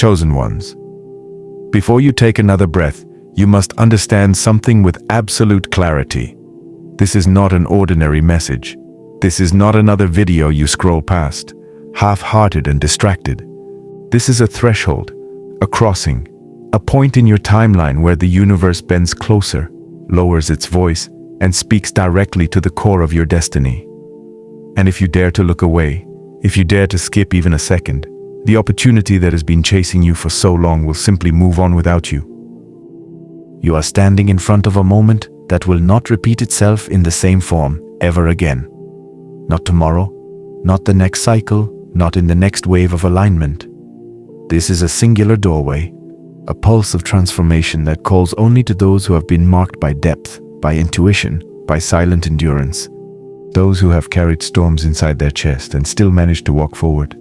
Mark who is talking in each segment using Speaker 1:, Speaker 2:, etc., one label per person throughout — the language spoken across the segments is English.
Speaker 1: Chosen ones. Before you take another breath, you must understand something with absolute clarity. This is not an ordinary message. This is not another video you scroll past, half-hearted and distracted. This is a threshold, a crossing, a point in your timeline where the universe bends closer, lowers its voice, and speaks directly to the core of your destiny. And if you dare to look away, if you dare to skip even a second, the opportunity that has been chasing you for so long will simply move on without you. You are standing in front of a moment that will not repeat itself in the same form ever again. Not tomorrow, not the next cycle, not in the next wave of alignment. This is a singular doorway, a pulse of transformation that calls only to those who have been marked by depth, by intuition, by silent endurance. Those who have carried storms inside their chest and still managed to walk forward.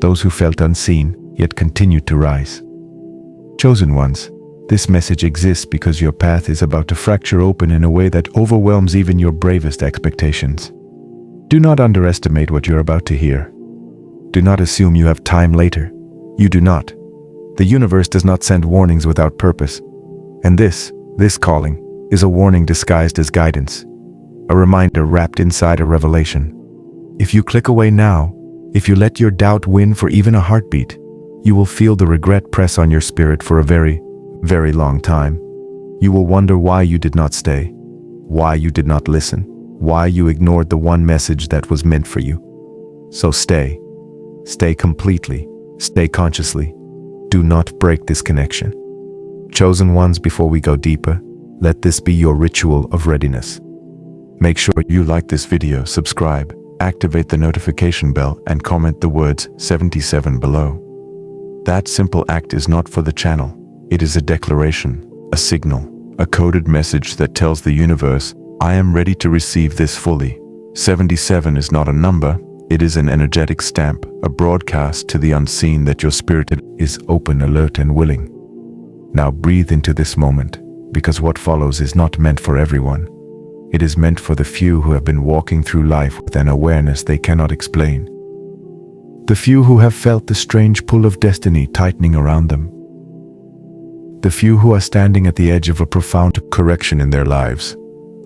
Speaker 1: Those who felt unseen, yet continued to rise. Chosen ones, this message exists because your path is about to fracture open in a way that overwhelms even your bravest expectations. Do not underestimate what you're about to hear. Do not assume you have time later. You do not. The universe does not send warnings without purpose. And this calling, is a warning disguised as guidance. A reminder wrapped inside a revelation. If you click away now, if you let your doubt win for even a heartbeat, you will feel the regret press on your spirit for a very, very long time. You will wonder why you did not stay, why you did not listen, why you ignored the one message that was meant for you. So stay. Stay completely. Stay consciously. Do not break this connection. Chosen ones, before we go deeper, let this be your ritual of readiness. Make sure you like this video, subscribe, activate the notification bell, and comment the words 77 below. That simple act is not for the channel. It is a declaration, a signal, a coded message that tells the universe, I am ready to receive this fully. 77 is not a number, it is an energetic stamp, a broadcast to the unseen that your spirit is open, alert, and willing. Now breathe into this moment, because what follows is not meant for everyone. It is meant for the few who have been walking through life with an awareness they cannot explain. The few who have felt the strange pull of destiny tightening around them. The few who are standing at the edge of a profound correction in their lives,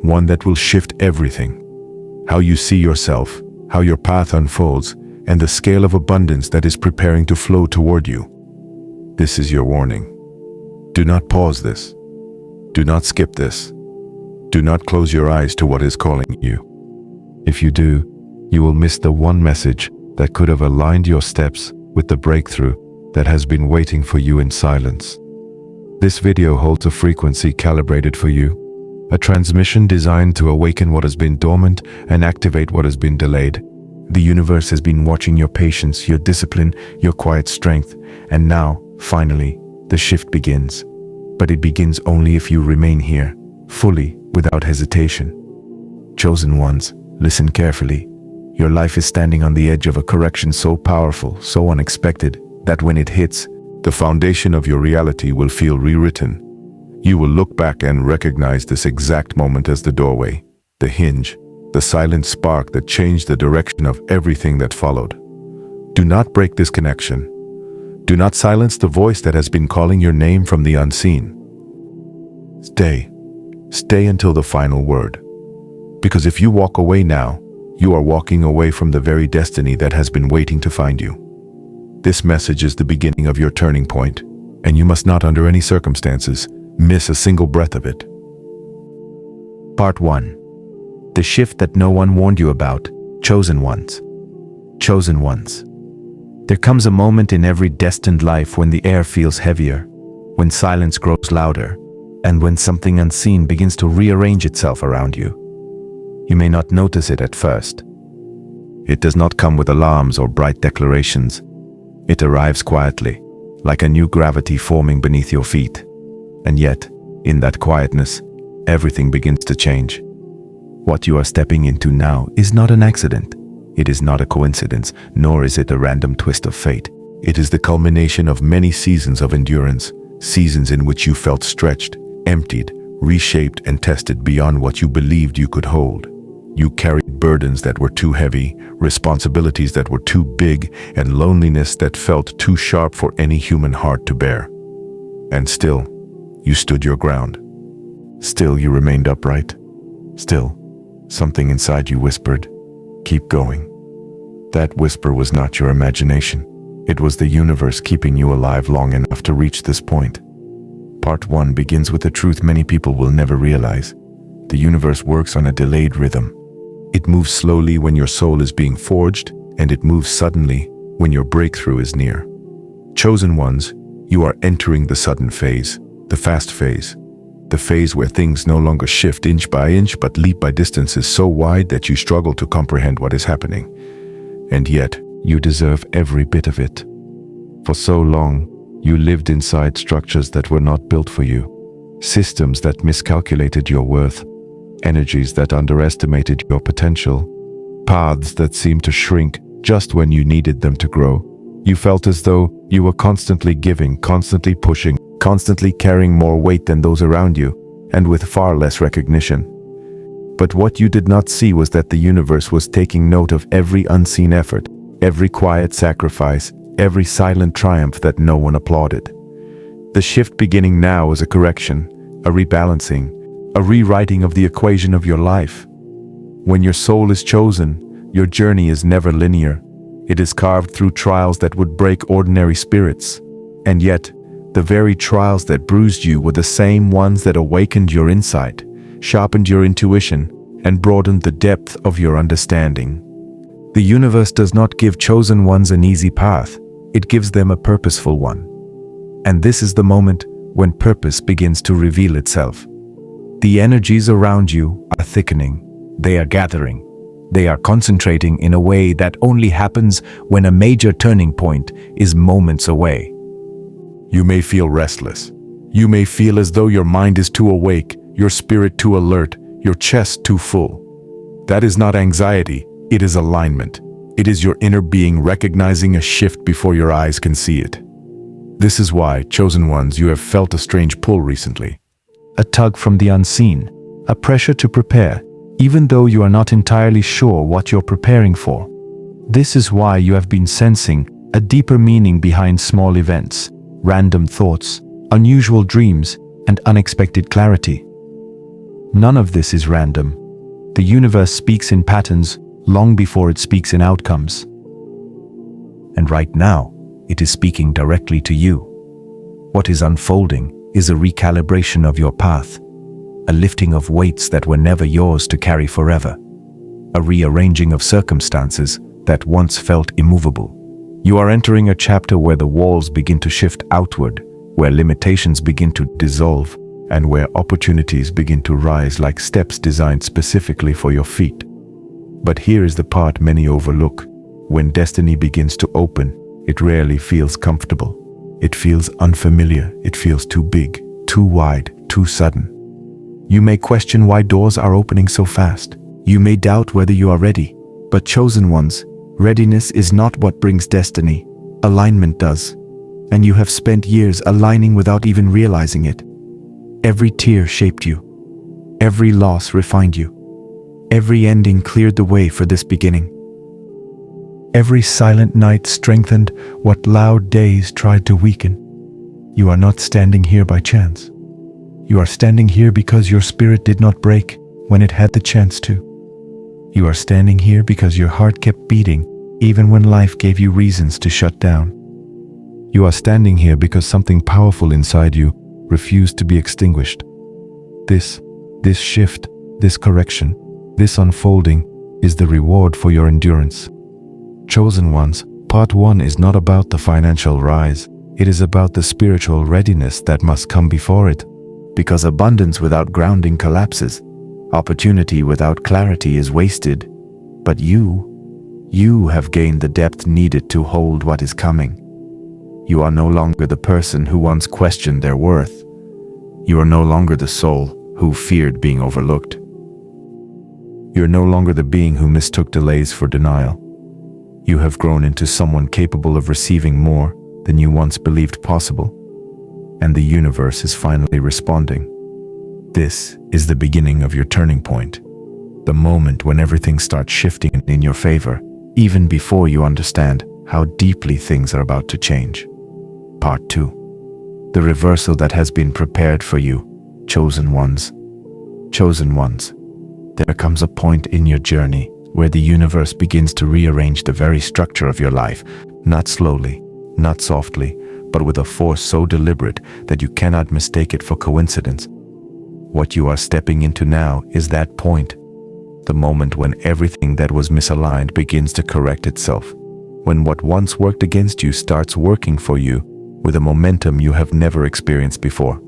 Speaker 1: one that will shift everything. How you see yourself, how your path unfolds, and the scale of abundance that is preparing to flow toward you. This is your warning. Do not pause this. Do not skip this. Do not close your eyes to what is calling you. If you do, you will miss the one message that could have aligned your steps with the breakthrough that has been waiting for you in silence. This video holds a frequency calibrated for you, a transmission designed to awaken what has been dormant and activate what has been delayed. The universe has been watching your patience, your discipline, your quiet strength, and now, finally, the shift begins. But it begins only if you remain here, fully, without hesitation. Chosen ones, listen carefully. Your life is standing on the edge of a correction so powerful, so unexpected, that when it hits, the foundation of your reality will feel rewritten. You will look back and recognize this exact moment as the doorway, the hinge, the silent spark that changed the direction of everything that followed. Do not break this connection. Do not silence the voice that has been calling your name from the unseen. Stay. Stay until the final word. Because if you walk away now, you are walking away from the very destiny that has been waiting to find you. This message is the beginning of your turning point, and you must not, under any circumstances, miss a single breath of it. Part 1. The shift that no one warned you about. Chosen ones. Chosen ones. There comes a moment in every destined life when the air feels heavier, when silence grows louder, and when something unseen begins to rearrange itself around you. You may not notice it at first. It does not come with alarms or bright declarations. It arrives quietly, like a new gravity forming beneath your feet. And yet, in that quietness, everything begins to change. What you are stepping into now is not an accident. It is not a coincidence, nor is it a random twist of fate. It is the culmination of many seasons of endurance, seasons in which you felt stretched, emptied, reshaped, and tested beyond what you believed you could hold. You carried burdens that were too heavy, responsibilities that were too big, and loneliness that felt too sharp for any human heart to bear. And still, you stood your ground. Still, you remained upright. Still, something inside you whispered, "Keep going." That whisper was not your imagination. It was the universe keeping you alive long enough to reach this point. Part 1 begins with a truth many people will never realize. The universe works on a delayed rhythm. It moves slowly when your soul is being forged, and it moves suddenly when your breakthrough is near. Chosen ones, you are entering the sudden phase, the fast phase. The phase where things no longer shift inch by inch but leap by distances so wide that you struggle to comprehend what is happening. And yet, you deserve every bit of it. For so long, you lived inside structures that were not built for you, systems that miscalculated your worth, energies that underestimated your potential, paths that seemed to shrink just when you needed them to grow. You felt as though you were constantly giving, constantly pushing, constantly carrying more weight than those around you, and with far less recognition. But what you did not see was that the universe was taking note of every unseen effort, every quiet sacrifice, every silent triumph that no one applauded. The shift beginning now is a correction, a rebalancing, a rewriting of the equation of your life. When your soul is chosen, your journey is never linear. It is carved through trials that would break ordinary spirits. And yet, the very trials that bruised you were the same ones that awakened your insight, sharpened your intuition, and broadened the depth of your understanding. The universe does not give chosen ones an easy path. It gives them a purposeful one. And this is the moment when purpose begins to reveal itself. The energies around you are thickening. They are gathering. They are concentrating in a way that only happens when a major turning point is moments away. You may feel restless. You may feel as though your mind is too awake, your spirit too alert, your chest too full. That is not anxiety, it is alignment. It is your inner being recognizing a shift before your eyes can see it. This is why, chosen ones, you have felt a strange pull recently. A tug from the unseen, a pressure to prepare, even though you are not entirely sure what you're preparing for. This is why you have been sensing a deeper meaning behind small events, random thoughts, unusual dreams, and unexpected clarity. None of this is random. The universe speaks in patterns long before it speaks in outcomes. And right now, it is speaking directly to you. What is unfolding is a recalibration of your path, a lifting of weights that were never yours to carry forever, a rearranging of circumstances that once felt immovable. You are entering a chapter where the walls begin to shift outward, where limitations begin to dissolve, and where opportunities begin to rise like steps designed specifically for your feet. But here is the part many overlook. When destiny begins to open, it rarely feels comfortable. It feels unfamiliar. It feels too big, too wide, too sudden. You may question why doors are opening so fast. You may doubt whether you are ready. But chosen ones, readiness is not what brings destiny. Alignment does. And you have spent years aligning without even realizing it. Every tear shaped you. Every loss refined you. Every ending cleared the way for this beginning. Every silent night strengthened what loud days tried to weaken. You are not standing here by chance. You are standing here because your spirit did not break when it had the chance to. You are standing here because your heart kept beating even when life gave you reasons to shut down. You are standing here because something powerful inside you refused to be extinguished. This shift, this correction, this unfolding is the reward for your endurance. Chosen ones, part 1 is not about the financial rise. It is about the spiritual readiness that must come before it. Because abundance without grounding collapses. Opportunity without clarity is wasted. But you have gained the depth needed to hold what is coming. You are no longer the person who once questioned their worth. You are no longer the soul who feared being overlooked. You are no longer the being who mistook delays for denial. You have grown into someone capable of receiving more than you once believed possible. And the universe is finally responding. This is the beginning of your turning point. The moment when everything starts shifting in your favor, even before you understand how deeply things are about to change. Part 2. The reversal that has been prepared for you. Chosen ones. Chosen ones. There comes a point in your journey where the universe begins to rearrange the very structure of your life, not slowly, not softly, but with a force so deliberate that you cannot mistake it for coincidence. What you are stepping into now is that point, the moment when everything that was misaligned begins to correct itself, when what once worked against you starts working for you with a momentum you have never experienced before.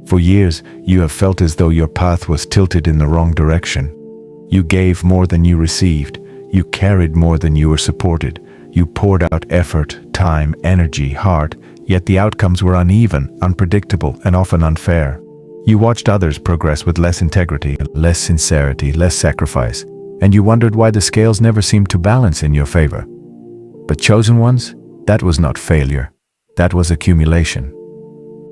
Speaker 1: For years, you have felt as though your path was tilted in the wrong direction. You gave more than you received, you carried more than you were supported, you poured out effort, time, energy, heart, yet the outcomes were uneven, unpredictable, and often unfair. You watched others progress with less integrity, less sincerity, less sacrifice, and you wondered why the scales never seemed to balance in your favor. But chosen ones, that was not failure. That was accumulation.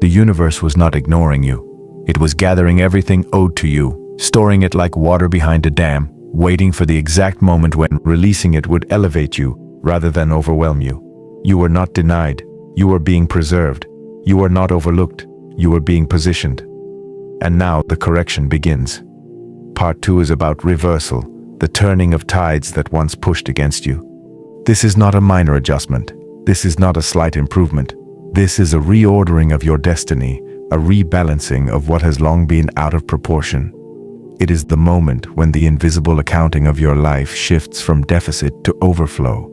Speaker 1: The universe was not ignoring you. It was gathering everything owed to you, storing it like water behind a dam, waiting for the exact moment when releasing it would elevate you rather than overwhelm you. You were not denied. You were being preserved. You were not overlooked. You were being positioned. And now the correction begins. Part 2 is about reversal, the turning of tides that once pushed against you. This is not a minor adjustment. This is not a slight improvement. This is a reordering of your destiny, a rebalancing of what has long been out of proportion. It is the moment when the invisible accounting of your life shifts from deficit to overflow.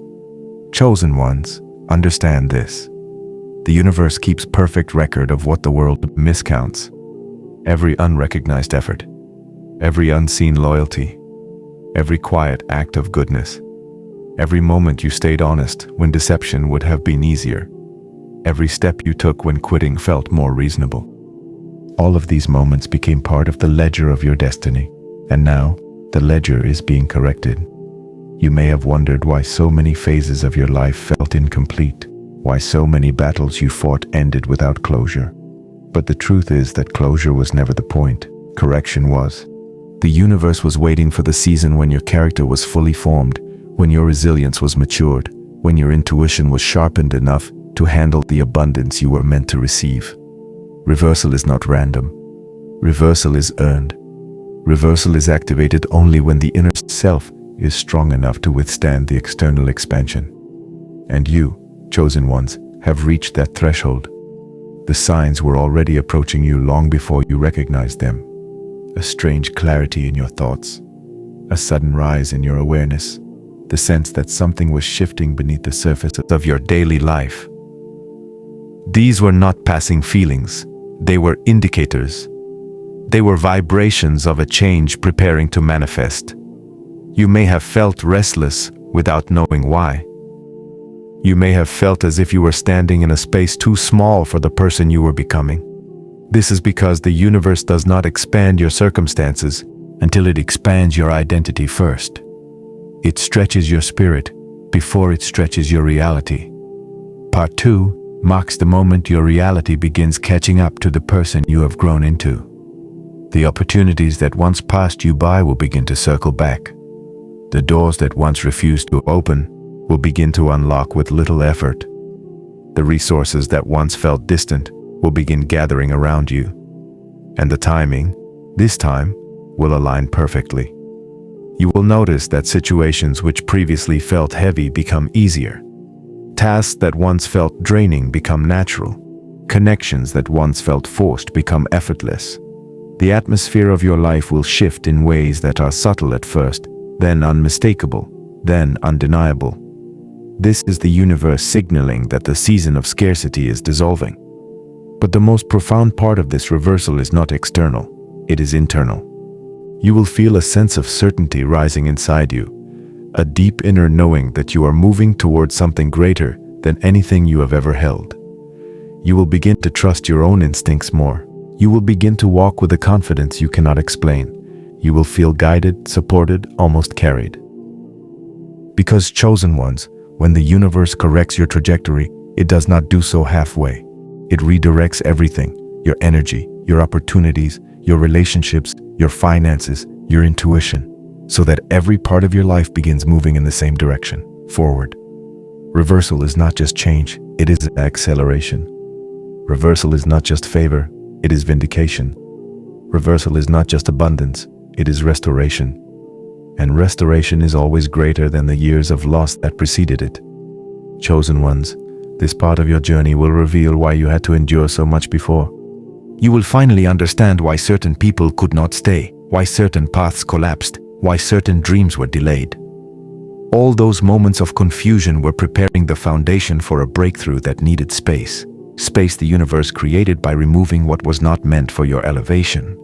Speaker 1: Chosen ones, understand this. The universe keeps perfect record of what the world miscounts. Every unrecognized effort, every unseen loyalty, every quiet act of goodness, every moment you stayed honest when deception would have been easier, every step you took when quitting felt more reasonable. All of these moments became part of the ledger of your destiny, and now the ledger is being corrected. You may have wondered why so many phases of your life felt incomplete, why so many battles you fought ended without closure. But the truth is that closure was never the point. Correction was. The universe was waiting for the season when your character was fully formed, when your resilience was matured, when your intuition was sharpened enough to handle the abundance you were meant to receive. Reversal is not random. Reversal is earned. Reversal is activated only when the inner self is strong enough to withstand the external expansion. And you, chosen ones, have reached that threshold. The signs were already approaching you long before you recognized them. A strange clarity in your thoughts, a sudden rise in your awareness, the sense that something was shifting beneath the surface of your daily life. These were not passing feelings, they were indicators. They were vibrations of a change preparing to manifest. You may have felt restless without knowing why. You may have felt as if you were standing in a space too small for the person you were becoming. This is because the universe does not expand your circumstances until it expands your identity first. It stretches your spirit before it stretches your reality. Part 2 marks the moment your reality begins catching up to the person you have grown into. The opportunities that once passed you by will begin to circle back. The doors that once refused to open will begin to unlock with little effort. The resources that once felt distant will begin gathering around you. And the timing, this time, will align perfectly. You will notice that situations which previously felt heavy become easier. Tasks that once felt draining become natural. Connections that once felt forced become effortless. The atmosphere of your life will shift in ways that are subtle at first, then unmistakable, then undeniable. This is the universe signaling that the season of scarcity is dissolving. But the most profound part of this reversal is not external, it is internal. You will feel a sense of certainty rising inside you, a deep inner knowing that you are moving towards something greater than anything you have ever held. You will begin to trust your own instincts more. You will begin to walk with a confidence you cannot explain. You will feel guided, supported, almost carried. Because chosen ones, when the universe corrects your trajectory, it does not do so halfway. It redirects everything, your energy, your opportunities, your relationships, your finances, your intuition, so that every part of your life begins moving in the same direction, forward. Reversal is not just change, it is acceleration. Reversal is not just favor, it is vindication. Reversal is not just abundance, it is restoration. And restoration is always greater than the years of loss that preceded it. Chosen ones, this part of your journey will reveal why you had to endure so much before. You will finally understand why certain people could not stay, why certain paths collapsed, why certain dreams were delayed. All those moments of confusion were preparing the foundation for a breakthrough that needed space. Space the universe created by removing what was not meant for your elevation.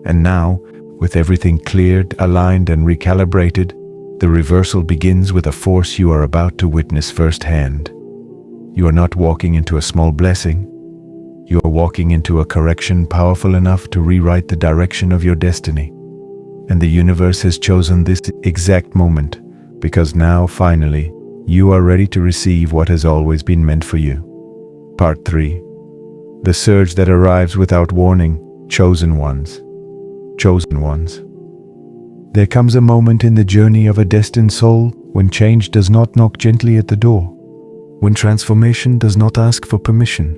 Speaker 1: And now, with everything cleared, aligned, and recalibrated, the reversal begins with a force you are about to witness firsthand. You are not walking into a small blessing. You are walking into a correction powerful enough to rewrite the direction of your destiny. And the universe has chosen this exact moment, because now, finally, you are ready to receive what has always been meant for you. Part 3. The surge that arrives without warning. Chosen ones. Chosen ones. There comes a moment in the journey of a destined soul when change does not knock gently at the door, when transformation does not ask for permission,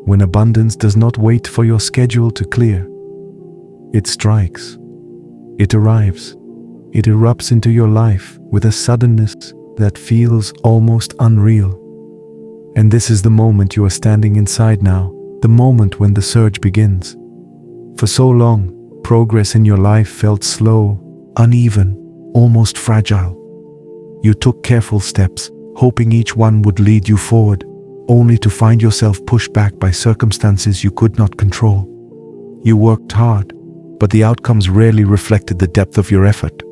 Speaker 1: when abundance does not wait for your schedule to clear. It strikes. It arrives. It erupts into your life with a suddenness that feels almost unreal. And this is the moment you are standing inside now, the moment when the surge begins. For so long, progress in your life felt slow, uneven, almost fragile. You took careful steps, hoping each one would lead you forward, only to find yourself pushed back by circumstances you could not control. You worked hard, but the outcomes rarely reflected the depth of your effort.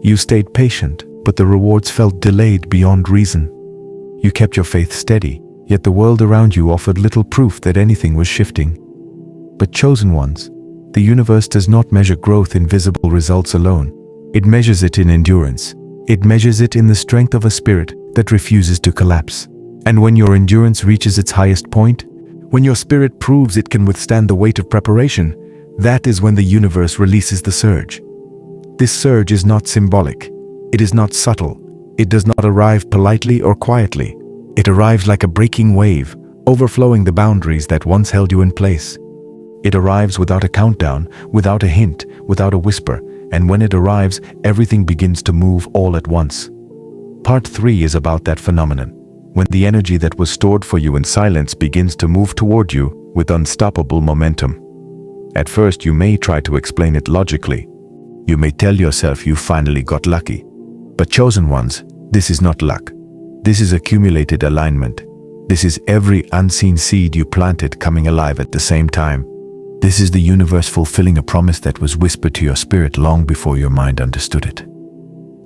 Speaker 1: You stayed patient, but the rewards felt delayed beyond reason. You kept your faith steady, yet the world around you offered little proof that anything was shifting. But chosen ones, the universe does not measure growth in visible results alone. It measures it in endurance. It measures it in the strength of a spirit that refuses to collapse. And when your endurance reaches its highest point, when your spirit proves it can withstand the weight of preparation, that is when the universe releases the surge. This surge is not symbolic. It is not subtle. It does not arrive politely or quietly. It arrives like a breaking wave, overflowing the boundaries that once held you in place. It arrives without a countdown, without a hint, without a whisper, and when it arrives, everything begins to move all at once. Part 3 is about that phenomenon, when the energy that was stored for you in silence begins to move toward you with unstoppable momentum. At first, you may try to explain it logically. You may tell yourself you finally got lucky. But chosen ones, this is not luck. This is accumulated alignment. This is every unseen seed you planted coming alive at the same time. This is the universe fulfilling a promise that was whispered to your spirit long before your mind understood it.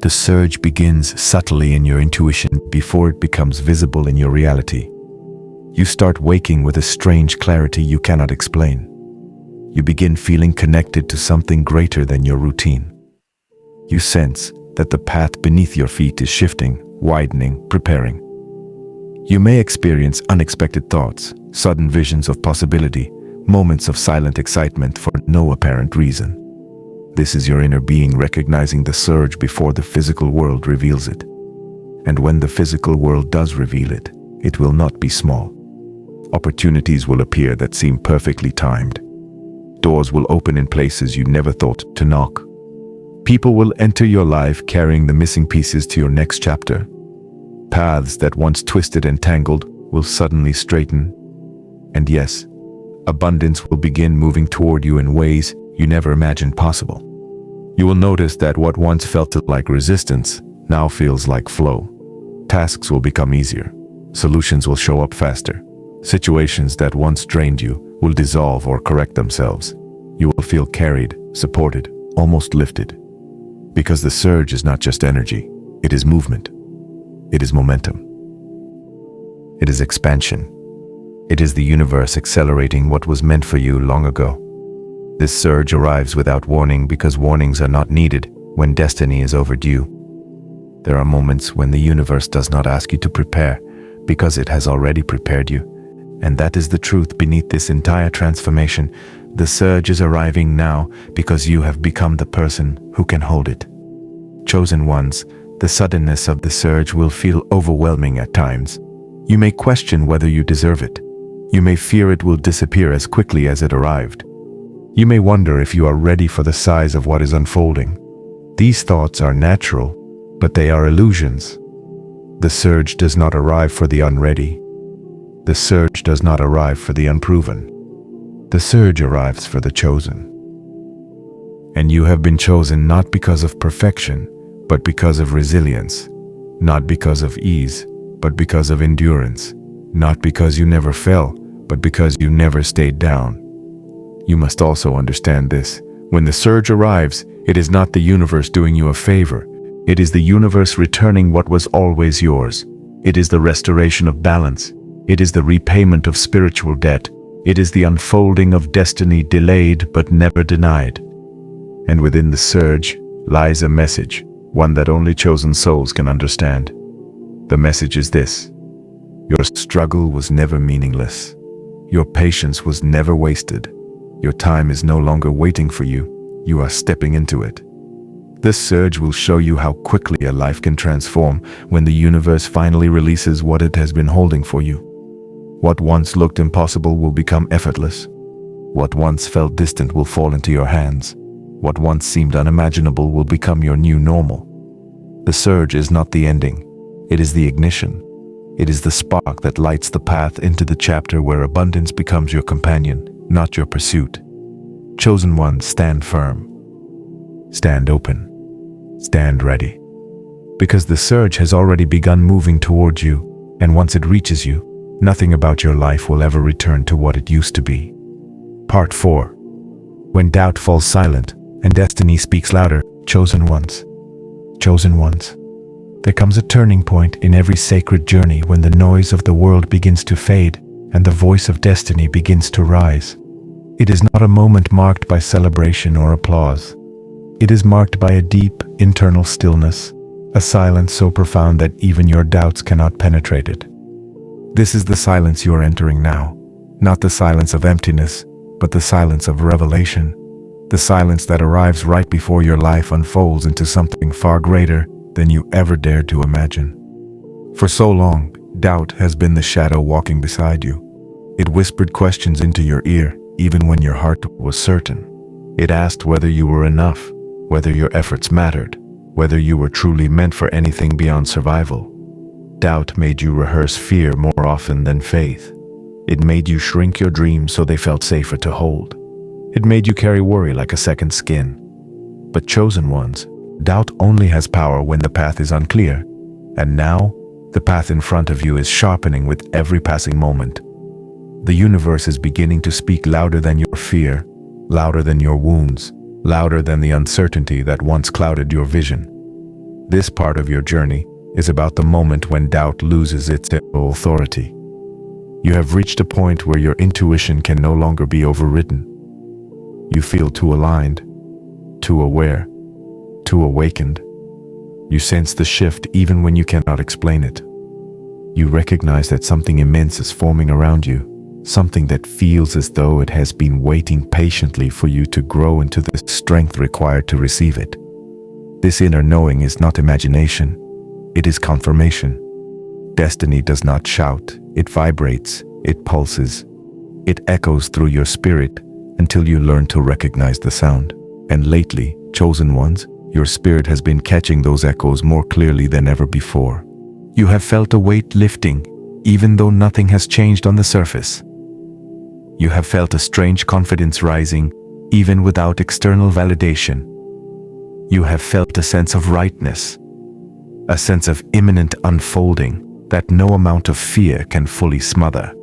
Speaker 1: The surge begins subtly in your intuition before it becomes visible in your reality. You start waking with a strange clarity you cannot explain. You begin feeling connected to something greater than your routine. You sense that the path beneath your feet is shifting, widening, preparing. You may experience unexpected thoughts, sudden visions of possibility, moments of silent excitement for no apparent reason. This is your inner being recognizing the surge before the physical world reveals it. And when the physical world does reveal it, it will not be small. Opportunities will appear that seem perfectly timed. Doors will open in places you never thought to knock. People will enter your life carrying the missing pieces to your next chapter. Paths that once twisted and tangled will suddenly straighten. And yes, abundance will begin moving toward you in ways you never imagined possible. You will notice that what once felt like resistance now feels like flow. Tasks will become easier. Solutions will show up faster. Situations that once drained you will dissolve or correct themselves. You will feel carried, supported, almost lifted. Because the surge is not just energy, it is movement. It is momentum. It is expansion. It is the universe accelerating what was meant for you long ago. This surge arrives without warning because warnings are not needed when destiny is overdue. There are moments when the universe does not ask you to prepare because it has already prepared you. And that is the truth beneath this entire transformation. The surge is arriving now because you have become the person who can hold it. Chosen ones, the suddenness of the surge will feel overwhelming at times. You may question whether you deserve it. You may fear it will disappear as quickly as it arrived. You may wonder if you are ready for the size of what is unfolding. These thoughts are natural, but they are illusions. The surge does not arrive for the unready. The surge does not arrive for the unproven. The surge arrives for the chosen. And you have been chosen not because of perfection, but because of resilience. Not because of ease, but because of endurance. Not because you never fell, but because you never stayed down. You must also understand this. When the surge arrives, it is not the universe doing you a favor. It is the universe returning what was always yours. It is the restoration of balance. It is the repayment of spiritual debt. It is the unfolding of destiny delayed but never denied. And within the surge lies a message, one that only chosen souls can understand. The message is this: your struggle was never meaningless. Your patience was never wasted. Your time is no longer waiting for you. You are stepping into it. This surge will show you how quickly a life can transform when the universe finally releases what it has been holding for you. What once looked impossible will become effortless. What once felt distant will fall into your hands. What once seemed unimaginable will become your new normal. The surge is not the ending. It is the ignition. It is the spark that lights the path into the chapter where abundance becomes your companion, not your pursuit. Chosen ones, stand firm. Stand open. Stand ready. Because the surge has already begun moving towards you, and once it reaches you, nothing about your life will ever return to what it used to be. Part 4. When doubt falls silent and destiny speaks louder, chosen ones. Chosen ones. There comes a turning point in every sacred journey when the noise of the world begins to fade and the voice of destiny begins to rise. It is not a moment marked by celebration or applause. It is marked by a deep, internal stillness, a silence so profound that even your doubts cannot penetrate it. This is the silence you are entering now, not the silence of emptiness, but the silence of revelation, the silence that arrives right before your life unfolds into something far greater than you ever dared to imagine. For so long, doubt has been the shadow walking beside you. It whispered questions into your ear, even when your heart was certain. It asked whether you were enough, whether your efforts mattered, whether you were truly meant for anything beyond survival. Doubt made you rehearse fear more often than faith. It made you shrink your dreams so they felt safer to hold. It made you carry worry like a second skin. But chosen ones, doubt only has power when the path is unclear. And now, the path in front of you is sharpening with every passing moment. The universe is beginning to speak louder than your fear, louder than your wounds, louder than the uncertainty that once clouded your vision. This part of your journey is about the moment when doubt loses its authority. You have reached a point where your intuition can no longer be overridden. You feel too aligned, too aware, too awakened. You sense the shift even when you cannot explain it. You recognize that something immense is forming around you, something that feels as though it has been waiting patiently for you to grow into the strength required to receive it. This inner knowing is not imagination, it is confirmation. Destiny does not shout, it vibrates, it pulses, it echoes through your spirit until you learn to recognize the sound. And lately, chosen ones, your spirit has been catching those echoes more clearly than ever before. You have felt a weight lifting, even though nothing has changed on the surface. You have felt a strange confidence rising, even without external validation. You have felt a sense of rightness, a sense of imminent unfolding that no amount of fear can fully smother.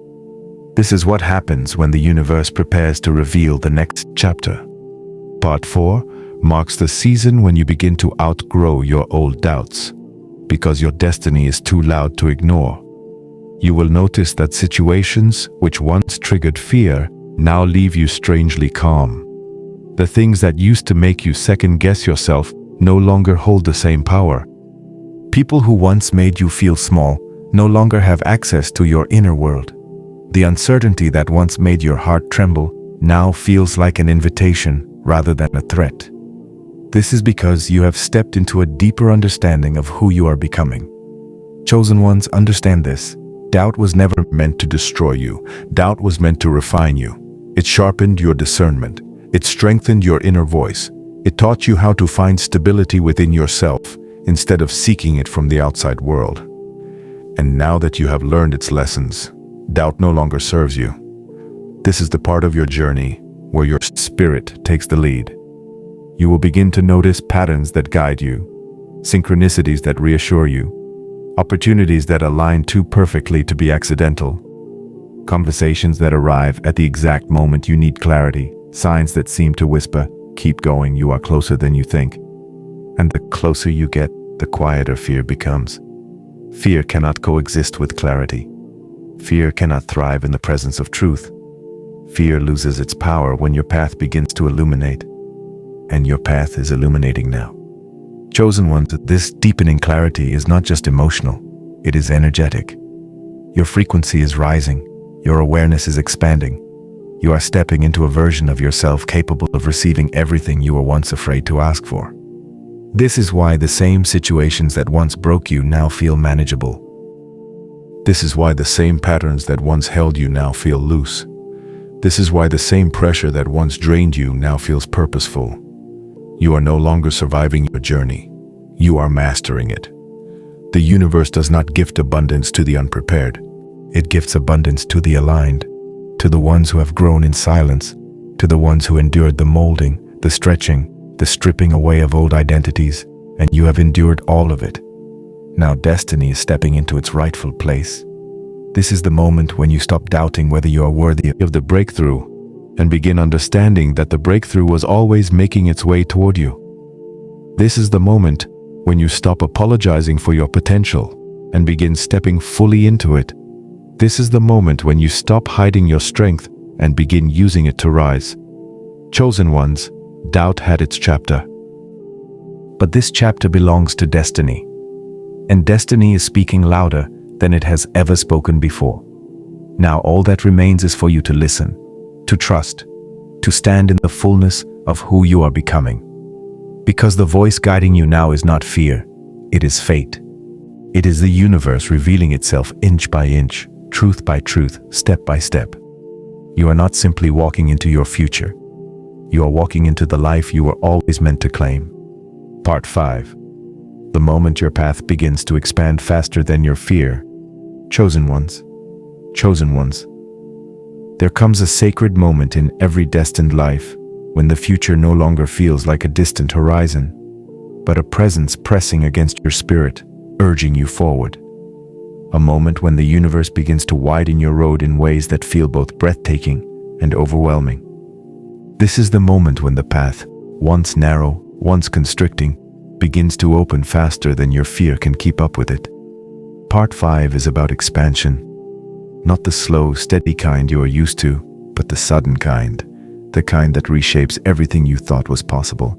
Speaker 1: This is what happens when the universe prepares to reveal the next chapter. Part 4 marks the season when you begin to outgrow your old doubts, because your destiny is too loud to ignore. You will notice that situations which once triggered fear now leave you strangely calm. The things that used to make you second-guess yourself no longer hold the same power. People who once made you feel small no longer have access to your inner world. The uncertainty that once made your heart tremble now feels like an invitation rather than a threat. This is because you have stepped into a deeper understanding of who you are becoming. Chosen ones, understand this. Doubt was never meant to destroy you. Doubt was meant to refine you. It sharpened your discernment. It strengthened your inner voice. It taught you how to find stability within yourself instead of seeking it from the outside world. And now that you have learned its lessons, doubt no longer serves you. This is the part of your journey where your spirit takes the lead. You will begin to notice patterns that guide you, synchronicities that reassure you, opportunities that align too perfectly to be accidental, conversations that arrive at the exact moment you need clarity, signs that seem to whisper, "Keep going, you are closer than you think." And the closer you get, the quieter fear becomes. Fear cannot coexist with clarity. Fear cannot thrive in the presence of truth. Fear loses its power when your path begins to illuminate. And your path is illuminating now. Chosen ones, this deepening clarity is not just emotional, it is energetic. Your frequency is rising, your awareness is expanding. You are stepping into a version of yourself capable of receiving everything you were once afraid to ask for. This is why the same situations that once broke you now feel manageable. This is why the same patterns that once held you now feel loose. This is why the same pressure that once drained you now feels purposeful. You are no longer surviving your journey. You are mastering it. The universe does not gift abundance to the unprepared. It gifts abundance to the aligned, to the ones who have grown in silence, to the ones who endured the molding, the stretching, the stripping away of old identities, and you have endured all of it. Now destiny is stepping into its rightful place. This is the moment when you stop doubting whether you are worthy of the breakthrough and begin understanding that the breakthrough was always making its way toward you. This is the moment when you stop apologizing for your potential and begin stepping fully into it. This is the moment when you stop hiding your strength and begin using it to rise. Chosen ones, doubt had its chapter. But this chapter belongs to destiny. And destiny is speaking louder than it has ever spoken before. Now all that remains is for you to listen, to trust, to stand in the fullness of who you are becoming. Because the voice guiding you now is not fear, it is fate. It is the universe revealing itself inch by inch, truth by truth, step by step. You are not simply walking into your future. You are walking into the life you were always meant to claim. Part 5. The moment your path begins to expand faster than your fear. Chosen ones. Chosen ones. There comes a sacred moment in every destined life when the future no longer feels like a distant horizon, but a presence pressing against your spirit, urging you forward. A moment when the universe begins to widen your road in ways that feel both breathtaking and overwhelming. This is the moment when the path, once narrow, once constricting, begins to open faster than your fear can keep up with it. Part 5 is about expansion. Not the slow, steady kind you are used to, but the sudden kind. The kind that reshapes everything you thought was possible.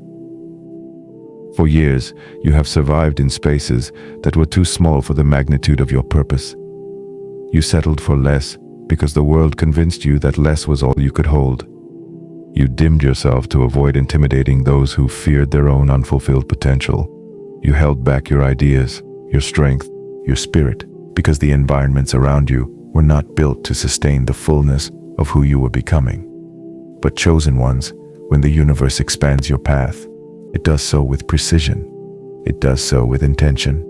Speaker 1: For years, you have survived in spaces that were too small for the magnitude of your purpose. You settled for less because the world convinced you that less was all you could hold. You dimmed yourself to avoid intimidating those who feared their own unfulfilled potential. You held back your ideas, your strength, your spirit, because the environments around you were not built to sustain the fullness of who you were becoming. But chosen ones, when the universe expands your path, it does so with precision. It does so with intention.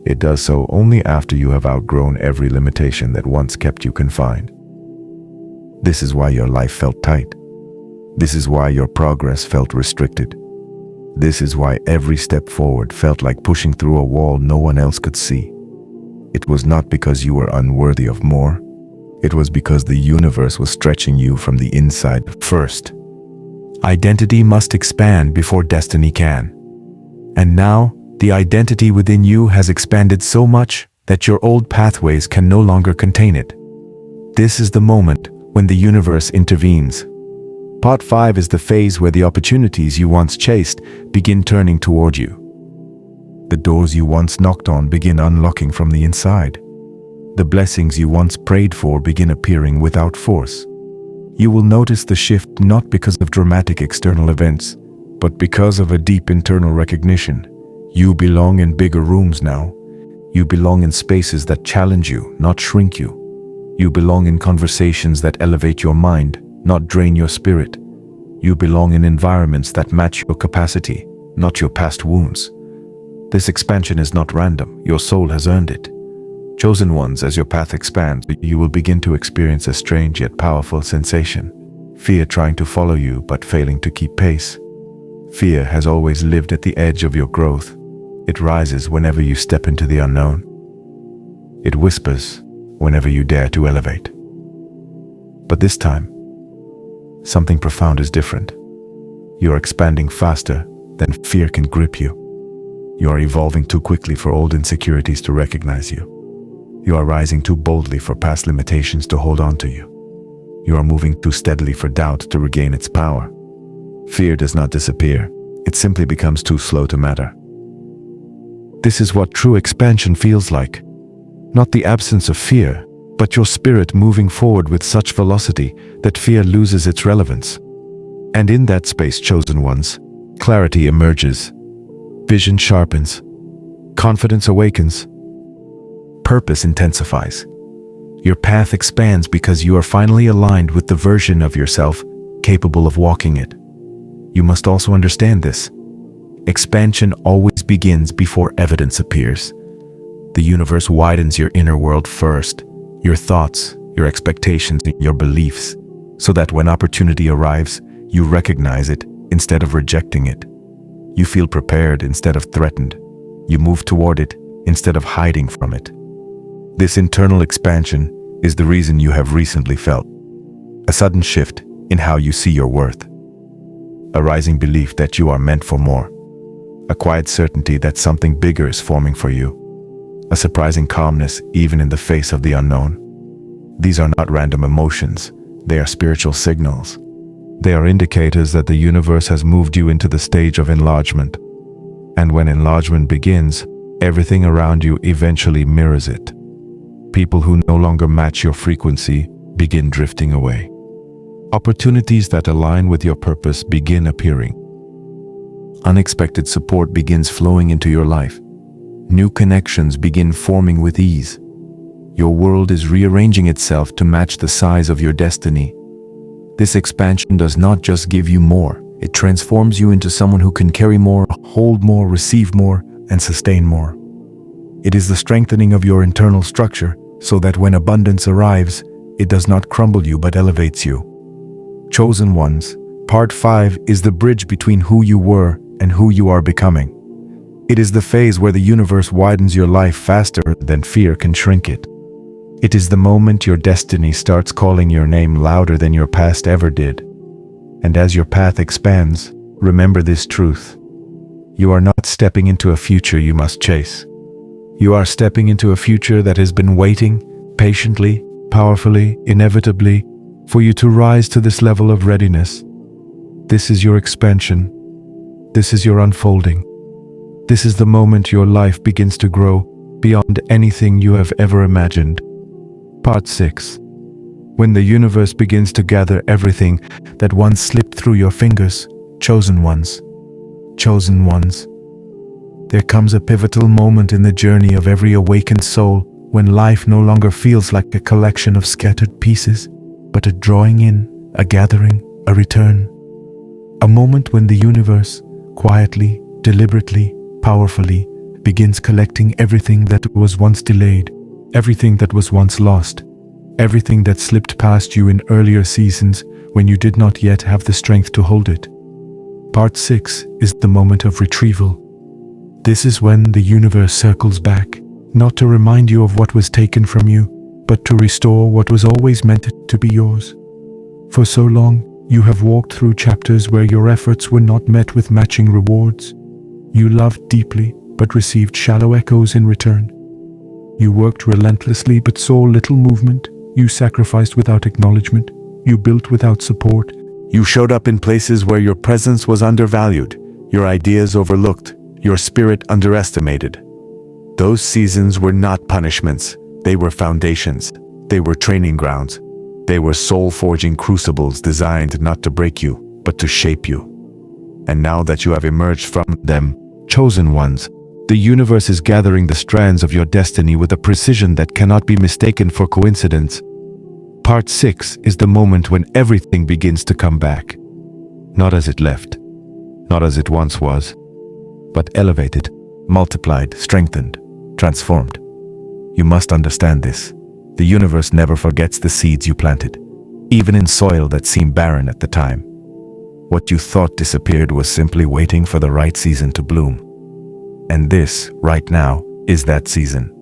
Speaker 1: It does so only after you have outgrown every limitation that once kept you confined. This is why your life felt tight. This is why your progress felt restricted. This is why every step forward felt like pushing through a wall no one else could see. It was not because you were unworthy of more. It was because the universe was stretching you from the inside first. Identity must expand before destiny can. And now, the identity within you has expanded so much that your old pathways can no longer contain it. This is the moment when the universe intervenes. Part 5 is the phase where the opportunities you once chased begin turning toward you. The doors you once knocked on begin unlocking from the inside. The blessings you once prayed for begin appearing without force. You will notice the shift not because of dramatic external events, but because of a deep internal recognition. You belong in bigger rooms now. You belong in spaces that challenge you, not shrink you. You belong in conversations that elevate your mind, not drain your spirit. You belong in environments that match your capacity, not your past wounds. This expansion is not random. Your soul has earned it. Chosen ones, as your path expands, you will begin to experience a strange yet powerful sensation. Fear trying to follow you but failing to keep pace. Fear has always lived at the edge of your growth. It rises whenever you step into the unknown. It whispers whenever you dare to elevate. But this time, something profound is different. You are expanding faster than fear can grip you. You are evolving too quickly for old insecurities to recognize you. You are rising too boldly for past limitations to hold on to you. You are moving too steadily for doubt to regain its power. Fear does not disappear. It simply becomes too slow to matter. This is what true expansion feels like. Not the absence of fear, but your spirit moving forward with such velocity that fear loses its relevance. And in that space, chosen ones, clarity emerges. Vision sharpens. Confidence awakens. Purpose intensifies. Your path expands because you are finally aligned with the version of yourself capable of walking it. You must also understand this. Expansion always begins before evidence appears. The universe widens your inner world first, your thoughts, your expectations, your beliefs, so that when opportunity arrives, you recognize it instead of rejecting it. You feel prepared instead of threatened. You move toward it instead of hiding from it. This internal expansion is the reason you have recently felt a sudden shift in how you see your worth, a rising belief that you are meant for more, a quiet certainty that something bigger is forming for you, a surprising calmness even in the face of the unknown. These are not random emotions, they are spiritual signals. They are indicators that the universe has moved you into the stage of enlargement. And when enlargement begins, everything around you eventually mirrors it. People who no longer match your frequency begin drifting away. Opportunities that align with your purpose begin appearing. Unexpected support begins flowing into your life. New connections begin forming with ease. Your world is rearranging itself to match the size of your destiny. This expansion does not just give you more, it transforms you into someone who can carry more, hold more, receive more, and sustain more. It is the strengthening of your internal structure so that when abundance arrives, it does not crumble you but elevates you. Chosen ones, Part 5 is the bridge between who you were and who you are becoming. It is the phase where the universe widens your life faster than fear can shrink it. It is the moment your destiny starts calling your name louder than your past ever did. And as your path expands, remember this truth. You are not stepping into a future you must chase. You are stepping into a future that has been waiting, patiently, powerfully, inevitably, for you to rise to this level of readiness. This is your expansion. This is your unfolding. This is the moment your life begins to grow beyond anything you have ever imagined. Part 6. When the universe begins to gather everything that once slipped through your fingers, chosen ones. Chosen ones. There comes a pivotal moment in the journey of every awakened soul when life no longer feels like a collection of scattered pieces, but a drawing in, a gathering, a return. A moment when the universe, quietly, deliberately, powerfully, begins collecting everything that was once delayed, everything that was once lost, everything that slipped past you in earlier seasons when you did not yet have the strength to hold it. Part 6 is the moment of retrieval. This is when the universe circles back, not to remind you of what was taken from you, but to restore what was always meant to be yours. For so long, you have walked through chapters where your efforts were not met with matching rewards. You loved deeply, but received shallow echoes in return. You worked relentlessly but saw little movement. You sacrificed without acknowledgement. You built without support. You showed up in places where your presence was undervalued, your ideas overlooked, your spirit underestimated. Those seasons were not punishments. They were foundations. They were training grounds. They were soul-forging crucibles designed not to break you, but to shape you. And now that you have emerged from them, chosen ones, the universe is gathering the strands of your destiny with a precision that cannot be mistaken for coincidence. Part 6 is the moment when everything begins to come back. Not as it left, not as it once was, but elevated, multiplied, strengthened, transformed. You must understand this. The universe never forgets the seeds you planted, even in soil that seemed barren at the time. What you thought disappeared was simply waiting for the right season to bloom. And this, right now, is that season.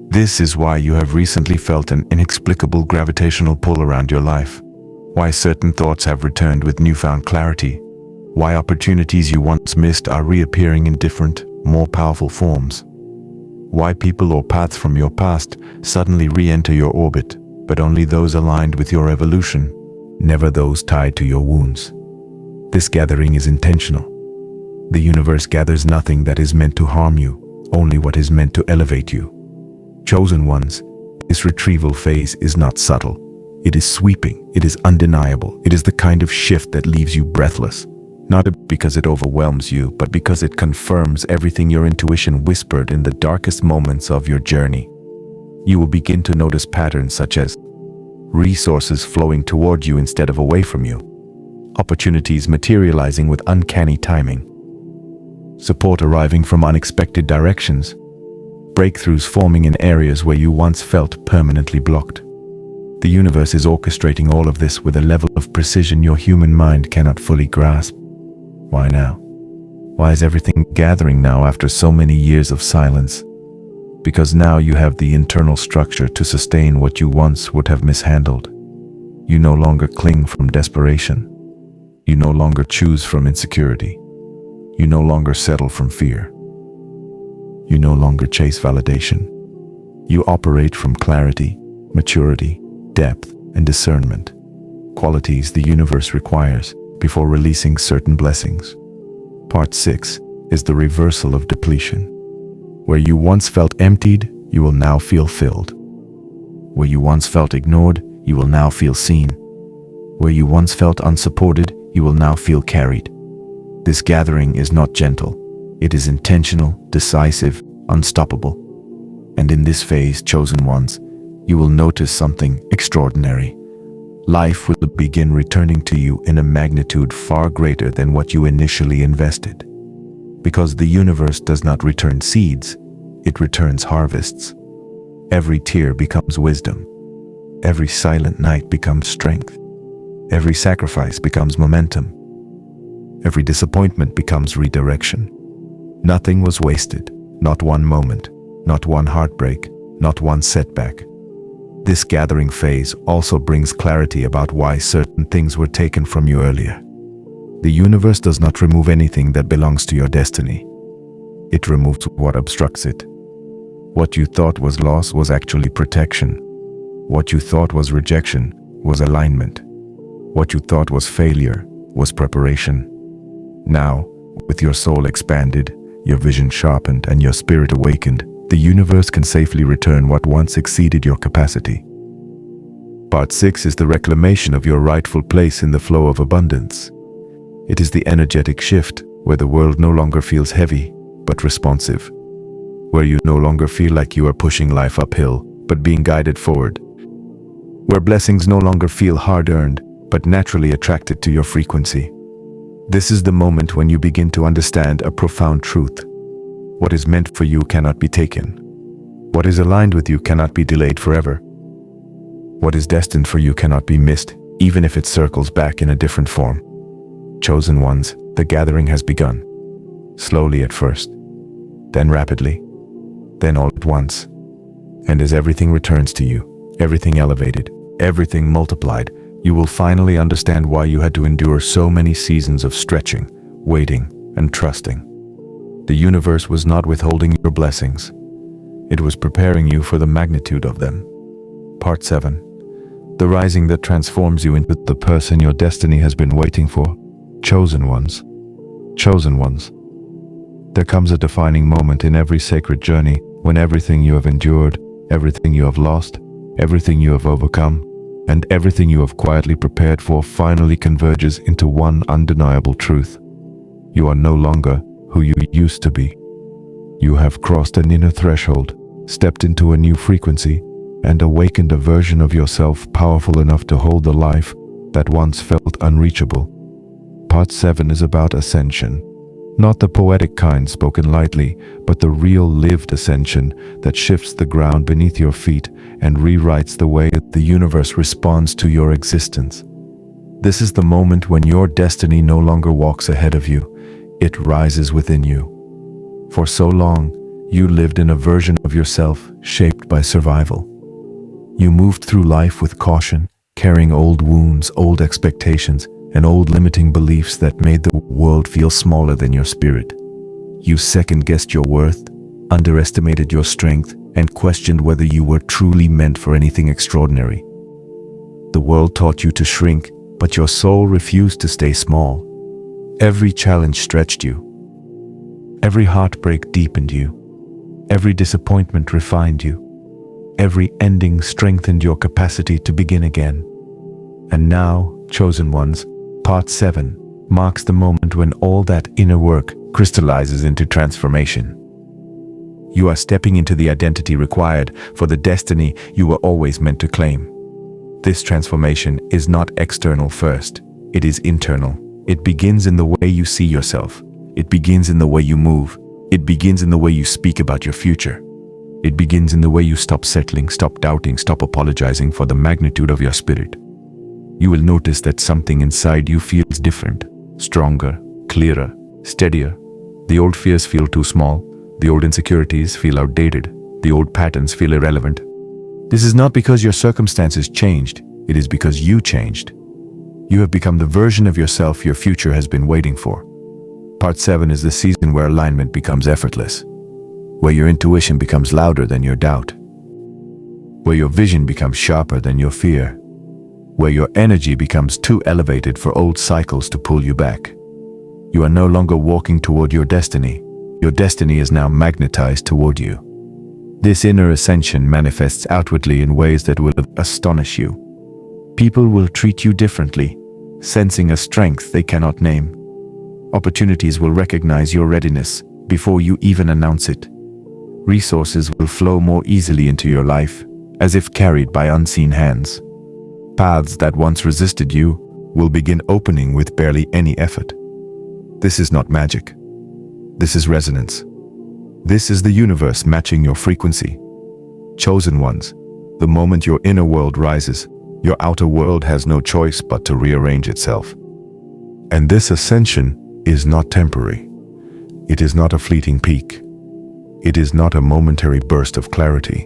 Speaker 1: This is why you have recently felt an inexplicable gravitational pull around your life. Why certain thoughts have returned with newfound clarity. Why opportunities you once missed are reappearing in different, more powerful forms. Why people or paths from your past suddenly re-enter your orbit, but only those aligned with your evolution, never those tied to your wounds. This gathering is intentional. The universe gathers nothing that is meant to harm you, only what is meant to elevate you. Chosen ones, this retrieval phase is not subtle. It is sweeping, it is undeniable, it is the kind of shift that leaves you breathless. Not because it overwhelms you, but because it confirms everything your intuition whispered in the darkest moments of your journey. You will begin to notice patterns such as resources flowing toward you instead of away from you, opportunities materializing with uncanny timing, support arriving from unexpected directions, breakthroughs forming in areas where you once felt permanently blocked. The universe is orchestrating all of this with a level of precision your human mind cannot fully grasp. Why now? Why is everything gathering now after so many years of silence? Because now you have the internal structure to sustain what you once would have mishandled. You no longer cling from desperation. You no longer choose from insecurity. You no longer settle from fear. You no longer chase validation. You operate from clarity, maturity, depth, and discernment, qualities the universe requires before releasing certain blessings. Part 6 is the reversal of depletion. Where you once felt emptied, you will now feel filled. Where you once felt ignored, you will now feel seen. Where you once felt unsupported, you will now feel carried. This gathering is not gentle. It is intentional, decisive, unstoppable. And in this phase, chosen ones, you will notice something extraordinary. Life will begin returning to you in a magnitude far greater than what you initially invested. Because the universe does not return seeds, it returns harvests. Every tear becomes wisdom. Every silent night becomes strength. Every sacrifice becomes momentum. Every disappointment becomes redirection. Nothing was wasted, not one moment, not one heartbreak, not one setback. This gathering phase also brings clarity about why certain things were taken from you earlier. The universe does not remove anything that belongs to your destiny. It removes what obstructs it. What you thought was loss was actually protection. What you thought was rejection was alignment. What you thought was failure was preparation. Now, with your soul expanded, your vision sharpened, and your spirit awakened, the universe can safely return what once exceeded your capacity. Part 6 is the reclamation of your rightful place in the flow of abundance. It is the energetic shift where the world no longer feels heavy, but responsive. Where you no longer feel like you are pushing life uphill, but being guided forward. Where blessings no longer feel hard-earned, but naturally attracted to your frequency. This is the moment when you begin to understand a profound truth. What is meant for you cannot be taken. What is aligned with you cannot be delayed forever. What is destined for you cannot be missed, even if it circles back in a different form. Chosen ones, the gathering has begun. Slowly at first, then rapidly, then all at once. And as everything returns to you, everything elevated, everything multiplied, you will finally understand why you had to endure so many seasons of stretching, waiting, and trusting. The universe was not withholding your blessings. It was preparing you for the magnitude of them. Part 7. The rising that transforms you into the person your destiny has been waiting for. Chosen ones. Chosen ones. There comes a defining moment in every sacred journey when everything you have endured, everything you have lost, everything you have overcome, and everything you have quietly prepared for finally converges into one undeniable truth. You are no longer who you used to be. You have crossed an inner threshold, stepped into a new frequency, and awakened a version of yourself powerful enough to hold the life that once felt unreachable. Part 7 is about ascension. Not the poetic kind spoken lightly, but the real lived ascension that shifts the ground beneath your feet and rewrites the way the universe responds to your existence. This is the moment when your destiny no longer walks ahead of you, it rises within you. For so long, you lived in a version of yourself shaped by survival. You moved through life with caution, carrying old wounds, old expectations, and old limiting beliefs that made the world feel smaller than your spirit. You second-guessed your worth, underestimated your strength, and questioned whether you were truly meant for anything extraordinary. The world taught you to shrink, but your soul refused to stay small. Every challenge stretched you. Every heartbreak deepened you. Every disappointment refined you. Every ending strengthened your capacity to begin again. And now, chosen ones, Part 7 marks the moment when all that inner work crystallizes into transformation. You are stepping into the identity required for the destiny you were always meant to claim. This transformation is not external first, it is internal. It begins in the way you see yourself. It begins in the way you move. It begins in the way you speak about your future. It begins in the way you stop settling, stop doubting, stop apologizing for the magnitude of your spirit. You will notice that something inside you feels different, stronger, clearer, steadier. The old fears feel too small. The old insecurities feel outdated. The old patterns feel irrelevant. This is not because your circumstances changed. It is because you changed. You have become the version of yourself your future has been waiting for. Part 7 is the season where alignment becomes effortless, where your intuition becomes louder than your doubt, where your vision becomes sharper than your fear, where your energy becomes too elevated for old cycles to pull you back. You are no longer walking toward your destiny. Your destiny is now magnetized toward you. This inner ascension manifests outwardly in ways that will astonish you. People will treat you differently, sensing a strength they cannot name. Opportunities will recognize your readiness before you even announce it. Resources will flow more easily into your life, as if carried by unseen hands. Paths that once resisted you will begin opening with barely any effort. This is not magic. This is resonance. This is the universe matching your frequency. Chosen ones, the moment your inner world rises, your outer world has no choice but to rearrange itself. And this ascension is not temporary. It is not a fleeting peak. It is not a momentary burst of clarity.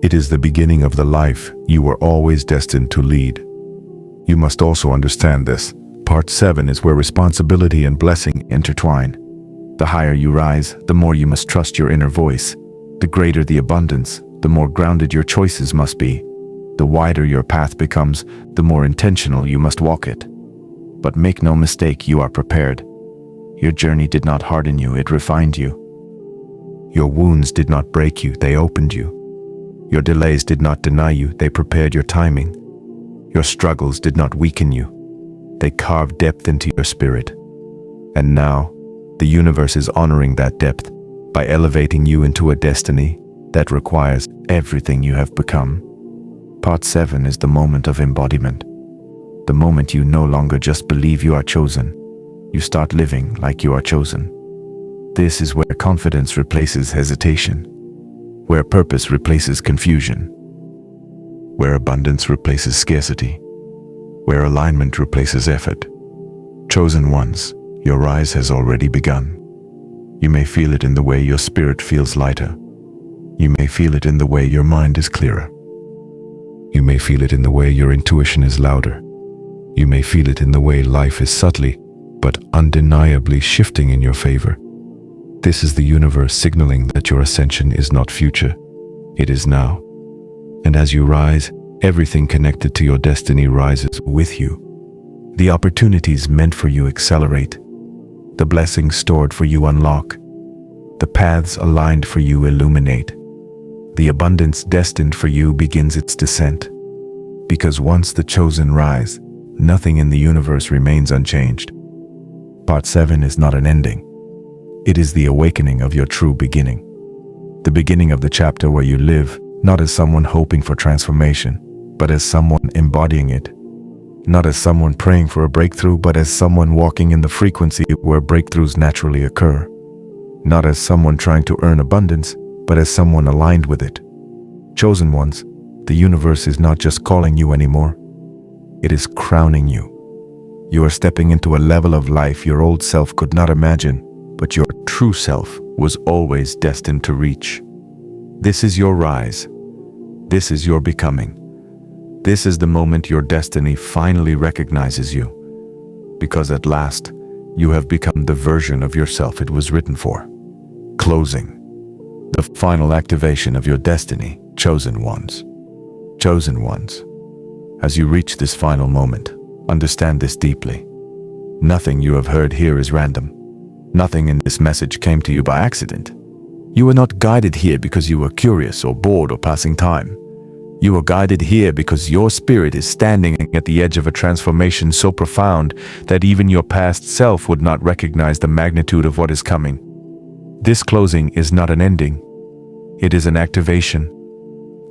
Speaker 1: It is the beginning of the life you were always destined to lead. You must also understand this. Part 7 is where responsibility and blessing intertwine. The higher you rise, the more you must trust your inner voice. The greater the abundance, the more grounded your choices must be. The wider your path becomes, the more intentional you must walk it. But make no mistake, you are prepared. Your journey did not harden you, it refined you. Your wounds did not break you, they opened you. Your delays did not deny you, they prepared your timing. Your struggles did not weaken you, they carved depth into your spirit. And now, the universe is honoring that depth by elevating you into a destiny that requires everything you have become. Part 7 is the moment of embodiment. The moment you no longer just believe you are chosen, you start living like you are chosen. This is where confidence replaces hesitation, where purpose replaces confusion, where abundance replaces scarcity, where alignment replaces effort. Chosen ones, your rise has already begun. You may feel it in the way your spirit feels lighter. You may feel it in the way your mind is clearer. You may feel it in the way your intuition is louder. You may feel it in the way life is subtly, but undeniably shifting in your favor. This is the universe signaling that your ascension is not future, it is now. And as you rise, everything connected to your destiny rises with you. The opportunities meant for you accelerate. The blessings stored for you unlock. The paths aligned for you illuminate. The abundance destined for you begins its descent. Because once the chosen rise, nothing in the universe remains unchanged. Part 7 is not an ending. It is the awakening of your true beginning. The beginning of the chapter where you live, not as someone hoping for transformation, but as someone embodying it. Not as someone praying for a breakthrough, but as someone walking in the frequency where breakthroughs naturally occur. Not as someone trying to earn abundance, but as someone aligned with it. Chosen ones, the universe is not just calling you anymore. It is crowning you. You are stepping into a level of life your old self could not imagine, but your true self was always destined to reach. This is your rise. This is your becoming. This is the moment your destiny finally recognizes you. Because at last, you have become the version of yourself it was written for. Closing. The final activation of your destiny, chosen ones. Chosen ones. As you reach this final moment, understand this deeply. Nothing you have heard here is random. Nothing in this message came to you by accident. You were not guided here because you were curious or bored or passing time. You were guided here because your spirit is standing at the edge of a transformation so profound that even your past self would not recognize the magnitude of what is coming. This closing is not an ending. It is an activation.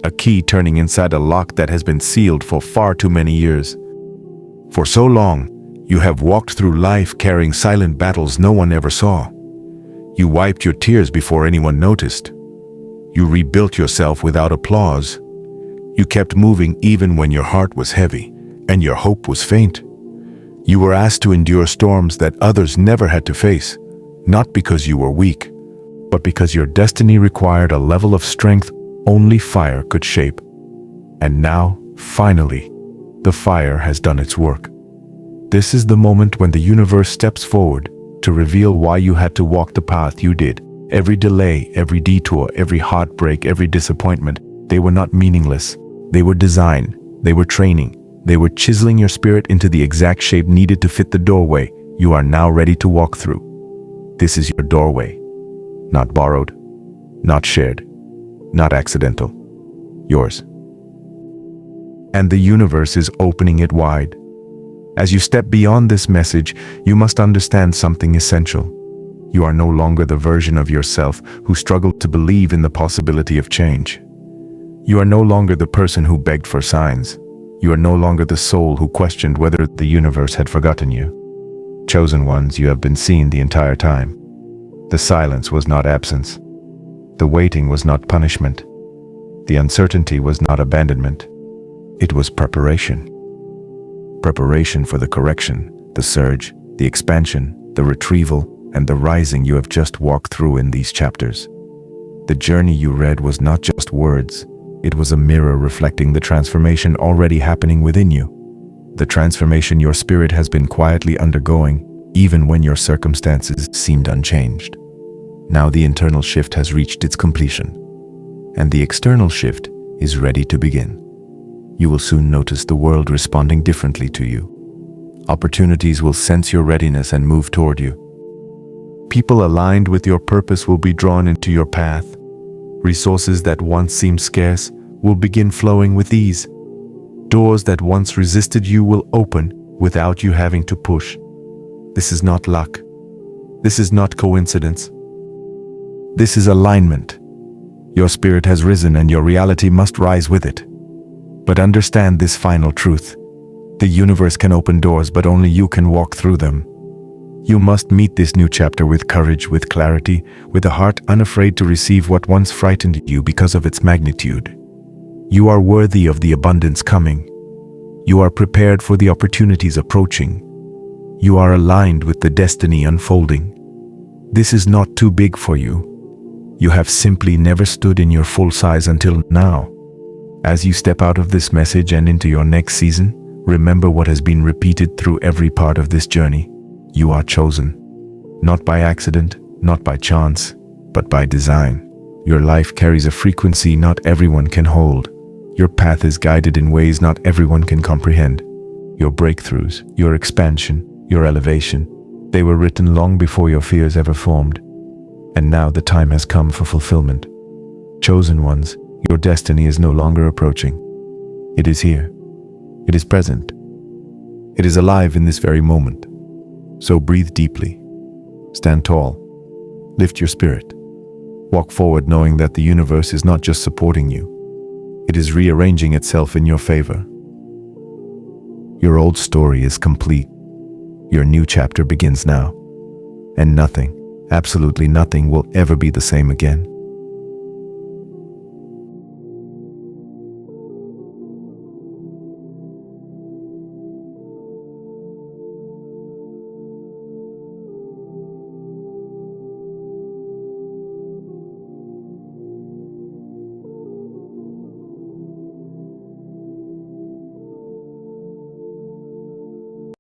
Speaker 1: A key turning inside a lock that has been sealed for far too many years. For so long, you have walked through life carrying silent battles no one ever saw. You wiped your tears before anyone noticed. You rebuilt yourself without applause. You kept moving even when your heart was heavy and your hope was faint. You were asked to endure storms that others never had to face, not because you were weak, but because your destiny required a level of strength only fire could shape. And now, finally, the fire has done its work. This is the moment when the universe steps forward to reveal why you had to walk the path you did. Every delay, every detour, every heartbreak, every disappointment, they were not meaningless. They were design, they were training, they were chiseling your spirit into the exact shape needed to fit the doorway you are now ready to walk through. This is your doorway. Not borrowed, not shared, not accidental. Yours. And the universe is opening it wide. As you step beyond this message, you must understand something essential. You are no longer the version of yourself who struggled to believe in the possibility of change. You are no longer the person who begged for signs. You are no longer the soul who questioned whether the universe had forgotten you. Chosen ones, you have been seen the entire time. The silence was not absence. The waiting was not punishment. The uncertainty was not abandonment. It was preparation. Preparation for the correction, the surge, the expansion, the retrieval, and the rising you have just walked through in these chapters. The journey you read was not just words. It was a mirror reflecting the transformation already happening within you. The transformation your spirit has been quietly undergoing, even when your circumstances seemed unchanged. Now the internal shift has reached its completion, and the external shift is ready to begin. You will soon notice the world responding differently to you. Opportunities will sense your readiness and move toward you. People aligned with your purpose will be drawn into your path. Resources that once seemed scarce will begin flowing with ease. Doors that once resisted you will open without you having to push. This is not luck. This is not coincidence. This is alignment. Your spirit has risen and your reality must rise with it. But understand this final truth. The universe can open doors, but only you can walk through them. You must meet this new chapter with courage, with clarity, with a heart unafraid to receive what once frightened you because of its magnitude. You are worthy of the abundance coming. You are prepared for the opportunities approaching. You are aligned with the destiny unfolding. This is not too big for you. You have simply never stood in your full size until now. As you step out of this message and into your next season, remember what has been repeated through every part of this journey. You are chosen. Not by accident, not by chance, but by design. Your life carries a frequency not everyone can hold. Your path is guided in ways not everyone can comprehend. Your breakthroughs, your expansion, your elevation, they were written long before your fears ever formed. And now the time has come for fulfillment. Chosen ones, your destiny is no longer approaching. It is here. It is present. It is alive in this very moment. So breathe deeply. Stand tall. Lift your spirit. Walk forward knowing that the universe is not just supporting you. It is rearranging itself in your favor. Your old story is complete. Your new chapter begins now. And nothing, absolutely nothing, will ever be the same again.